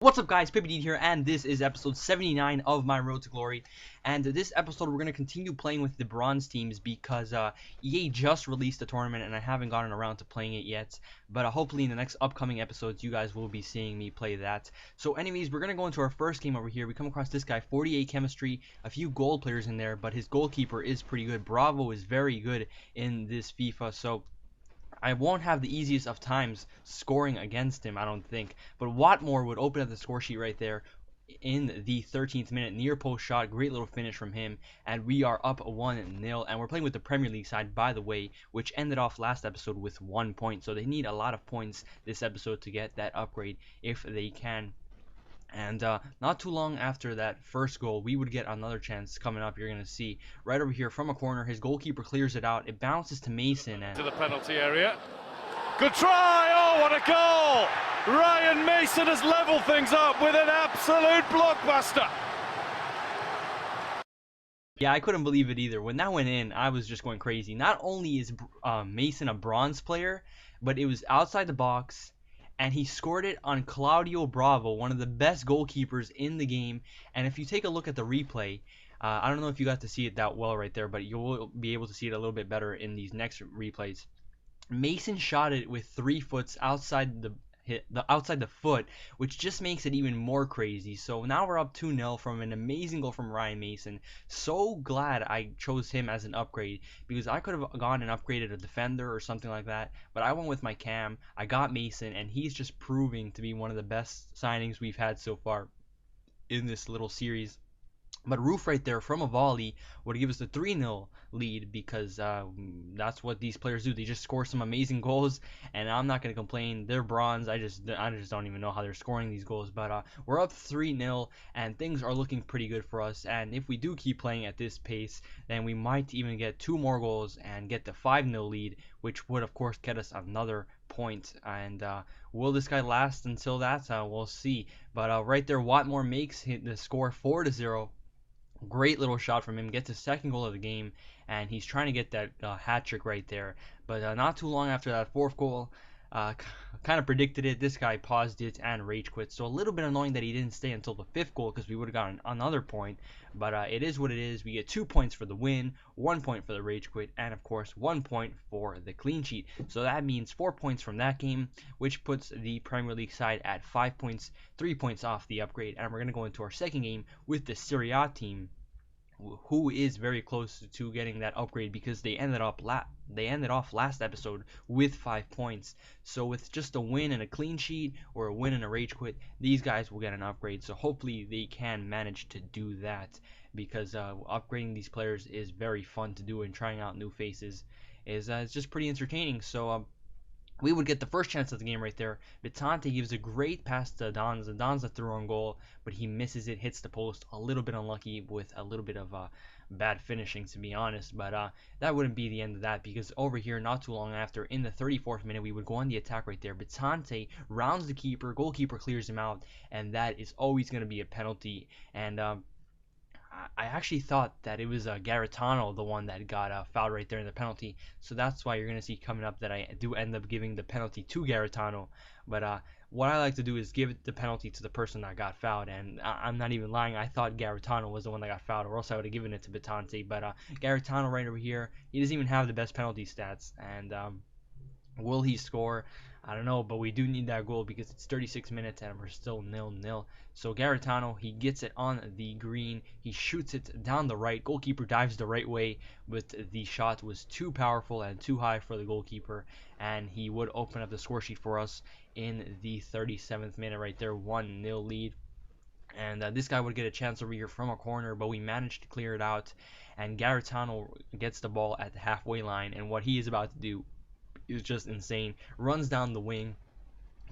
What's up guys, Ep.79 here, and this is episode 79 of my Road to Glory. And this episode we're going to continue playing with the bronze teams because EA just released the tournament and I haven't gotten around to playing it yet. But hopefully in the next upcoming episodes you guys will be seeing me play that. So anyways, we're going to go into our first game over here. We come across this guy, 48 chemistry, a few gold players in there, but his goalkeeper is pretty good. Bravo is very good in this FIFA, so I won't have the easiest of times scoring against him, I don't think. But Watmore would open up the score sheet right there in the 13th minute. Near post shot, great little finish from him. And we are up 1-0. And we're playing with the Premier League side, by the way, which ended off last episode with 1 point. So they need a lot of points this episode to get that upgrade if they can. And not too long after that first goal, we would get another chance coming up. You're going to see right over here from a corner. His goalkeeper clears it out. It bounces to Mason. And to the penalty area. Good try! Oh, what a goal! Ryan Mason has leveled things up with an absolute blockbuster. Yeah, I couldn't believe it either. When that went in, I was just going crazy. Not only is Mason a bronze player, but it was outside the box. And he scored it on Claudio Bravo, one of the best goalkeepers in the game. And if you take a look at the replay, I don't know if you got to see it that well right there, but you'll be able to see it a little bit better in these next replays. Mason shot it with 3 foot outside the foot, which just makes it even more crazy. So now we're up 2-0 from an amazing goal from Ryan Mason. So glad I chose him as an upgrade, because I could have gone and upgraded a defender or something like that, but I went with my cam. I got Mason, and he's just proving to be one of the best signings we've had so far in this little series. But Roof right there from a volley would give us a 3-0 lead, because that's what these players do. They just score some amazing goals, and I'm not going to complain. They're bronze. I just don't even know how they're scoring these goals. But we're up 3-0, and things are looking pretty good for us. And if we do keep playing at this pace, then we might even get 2 more goals and get the 5-0 lead, which would, of course, get us another point. And will this guy last until that? We'll see. But right there, Watmore makes the score 4-0. Great little shot from him, gets his second goal of the game, and he's trying to get that hat trick right there. But not too long after that fourth goal, kind of predicted it. This guy paused it and rage quit. So a little bit annoying that he didn't stay until the 5th goal, because we would have gotten another point. But it is what it is. We get 2 points for the win, 1 point for the rage quit, and of course 1 point for the clean sheet. So that means 4 points from that game, which puts the Premier League side at 5 points, 3 points off the upgrade. And we're going to go into our second game with the Serie A team, who is very close to getting that upgrade, because they ended off last episode with 5 points. So with just a win and a clean sheet, or a win and a rage quit, these guys will get an upgrade. So hopefully they can manage to do that, because upgrading these players is very fun to do, and trying out new faces is it's just pretty entertaining. So we would get the first chance of the game right there. Vitante gives a great pass to Donza. Donza threw on goal, but he misses it, hits the post. A little bit unlucky with a little bit of bad finishing, to be honest. But that wouldn't be the end of that, because over here, not too long after, in the 34th minute, we would go on the attack right there. Vitante rounds the keeper, goalkeeper clears him out, and that is always going to be a penalty. And I actually thought that it was Garitano, the one that got fouled right there in the penalty. So that's why you're going to see coming up that I do end up giving the penalty to Garitano. But what I like to do is give the penalty to the person that got fouled. And I'm not even lying. I thought Garitano was the one that got fouled, or else I would have given it to Vitante. But Garitano right over here, he doesn't even have the best penalty stats. And will he score? I don't know, but we do need that goal, because it's 36 minutes and we're still 0-0. So Garitano, he gets it on the green. He shoots it down the right. Goalkeeper dives the right way, but the shot was too powerful and too high for the goalkeeper, and he would open up the score sheet for us in the 37th minute right there, 1-0 lead. And this guy would get a chance over here from a corner, but we managed to clear it out. And Garitano gets the ball at the halfway line, and what he is about to do is just insane. Runs down the wing,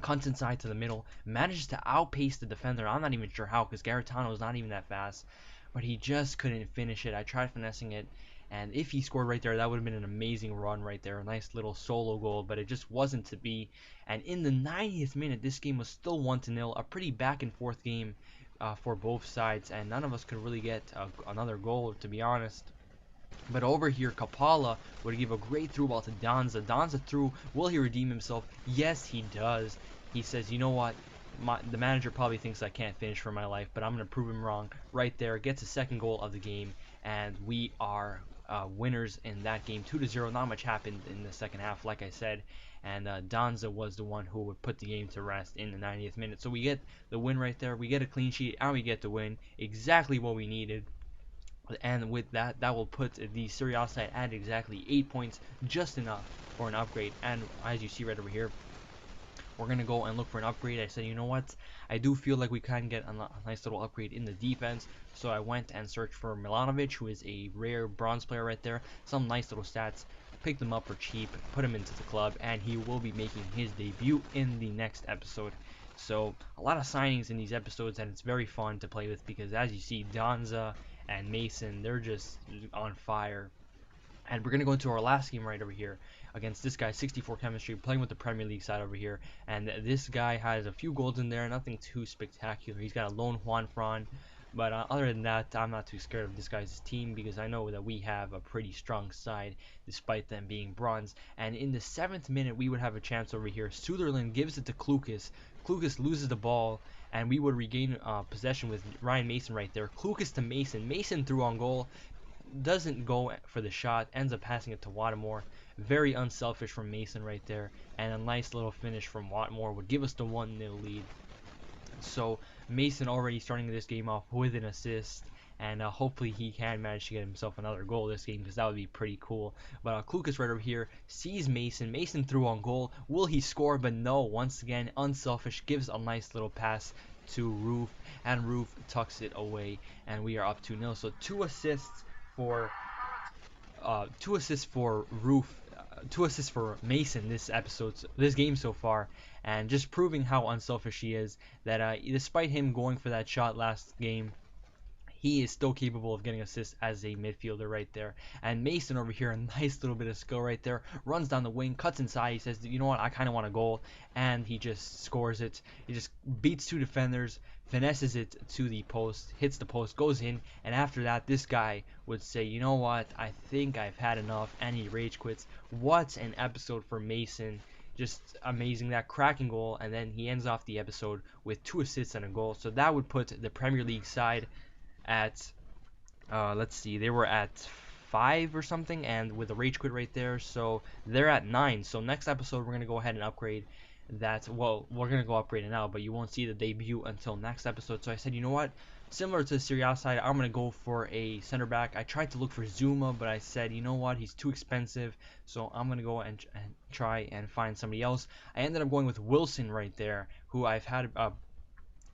cuts inside to the middle, manages to outpace the defender. I'm not even sure how, because Garitano is not even that fast, but he just couldn't finish it. I tried finessing it, and if he scored right there, that would have been an amazing run right there, a nice little solo goal, but it just wasn't to be. And in the 90th minute, this game was still 1-0, a pretty back and forth game for both sides, and none of us could really get another goal, to be honest. But over here, Kapala would give a great through ball to Donza. Donza through. Will he redeem himself? Yes, he does. He says, you know what? The manager probably thinks I can't finish for my life, but I'm going to prove him wrong right there. Gets a second goal of the game, and we are winners in that game, 2-0. Not much happened in the second half, like I said, and Donza was the one who would put the game to rest in the 90th minute. So we get the win right there. We get a clean sheet, and we get the win. Exactly what we needed. And with that, that will put the Serie A side at exactly 8 points, just enough for an upgrade. And as you see right over here, we're going to go and look for an upgrade. I said, you know what? I do feel like we can get a nice little upgrade in the defense. So I went and searched for Milanovic, who is a rare bronze player right there. Some nice little stats. Picked him up for cheap, put him into the club, and he will be making his debut in the next episode. So a lot of signings in these episodes, and it's very fun to play with because as you see, Donza and Mason, they're just on fire. And we're going to go into our last game right over here against this guy, 64 chemistry, playing with the Premier League side over here. And this guy has a few goals in there, nothing too spectacular. He's got a lone Juan Fran. But other than that, I'm not too scared of this guy's team because I know that we have a pretty strong side despite them being bronze. And in the 7th minute, we would have a chance over here. Sutherland gives it to Klukas. Klukas loses the ball, and we would regain possession with Ryan Mason right there. Klukas to Mason. Mason threw on goal. Doesn't go for the shot, ends up passing it to Watmore. Very unselfish from Mason right there, and a nice little finish from Watmore would give us the 1-0 lead. So Mason already starting this game off with an assist, and hopefully he can manage to get himself another goal this game because that would be pretty cool. But Klukas right over here sees Mason. Mason threw on goal. Will he score? But no, once again, unselfish, gives a nice little pass to Roof, and Roof tucks it away, and we are up 2-0. So two assists for Roof, 2 assists for Mason this game so far, and just proving how unselfish he is. That despite him going for that shot last game, he is still capable of getting assists as a midfielder right there. And Mason over here, a nice little bit of skill right there. Runs down the wing, cuts inside. He says, you know what, I kind of want a goal. And he just scores it. He just beats 2 defenders, finesses it to the post, hits the post, goes in. And after that, this guy would say, you know what, I think I've had enough. And he rage quits. What an episode for Mason. Just amazing, that cracking goal. And then he ends off the episode with 2 assists and a goal. So that would put the Premier League side at let's see, they were at 5 or something, and with a rage quit right there, so they're at 9. So next episode we're gonna go ahead and upgrade that. Well, we're gonna go upgrade it now, but you won't see the debut until next episode. So I said, you know what, similar to the Serie A side, I'm gonna go for a center back. I tried to look for Zuma, but I said, you know what, he's too expensive, so I'm gonna go and try and find somebody else. I ended up going with Wilson right there, who I've had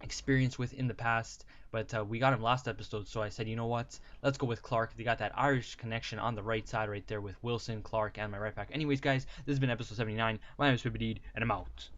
experience with in the past, but we got him last episode, so I said, you know what, let's go with Clark. They got that Irish connection on the right side right there with Wilson, Clark, and my right back. Anyways, guys, this has been episode 79. My name is Ep.79, and I'm out.